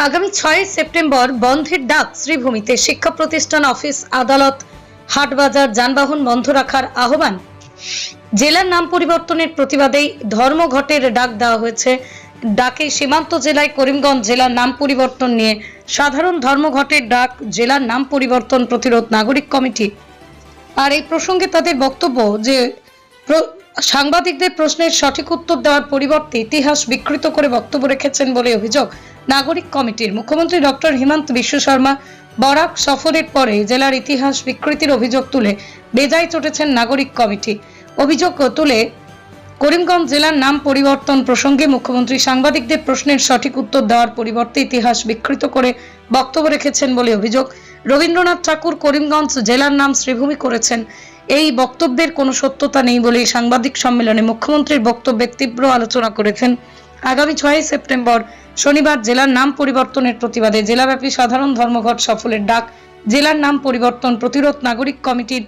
আগামী 6 সেপ্টেম্বর বন্ধের ডাক শ্রীভূমিতে। শিক্ষা প্রতিষ্ঠান, অফিস, আদালত, হাটবাজার, যানবাহন বন্ধ রাখার আহ্বান। জেলার নাম পরিবর্তনের প্রতিবাদেই ধর্মঘটের ডাক দেওয়া হয়েছে। ডাকে সীমান্ত জেলায় করিমগঞ্জ জেলার নাম পরিবর্তন নিয়ে সাধারণ ধর্মঘটের ডাক জেলার নাম পরিবর্তন প্রতিরোধ নাগরিক কমিটি। আর এই প্রসঙ্গে তাদের বক্তব্য যে সাংবাদিকদের প্রশ্নের সঠিক উত্তর দেওয়ার পরিবর্তে ইতিহাস বিকৃত করে বক্তব্য রেখেছেন বলে অভিযোগ নাগরিক কমিটির। মুখ্যমন্ত্রী ডক্টর হিমন্ত বিশ্ব শর্মা বরাক সফরের পরে জেলার ইতিহাস বিকৃতির অভিযোগ তুলে বেজায় চটেছেন নাগরিক কমিটি। অভিযোগ তুলে করিমগঞ্জ জেলার নাম পরিবর্তন প্রসঙ্গে মুখ্যমন্ত্রী সাংবাদিকদের প্রশ্নের সঠিক উত্তর দেওয়ার পরিবর্তে ইতিহাস বিকৃত করে বক্তব্য রেখেছেন বলে অভিযোগ। রবীন্দ্রনাথ ঠাকুর করিমগঞ্জ জেলার নাম শ্রীভূমি করেছেন, এই বক্তব্যের কোনো সত্যতা নেই বলে সাংবাদিক সম্মেলনে মুখ্যমন্ত্রীর বক্তব্যের তীব্র আলোচনা করেছেন। আগামী 6 সেপ্টেম্বর শনিবার জেলার নাম পরিবর্তনের প্রতিবাদে জেলাব্যাপী সাধারণ ধর্মঘট সফলের ডাক জেলার নাম পরিবর্তন প্রতিরোধ নাগরিক কমিটির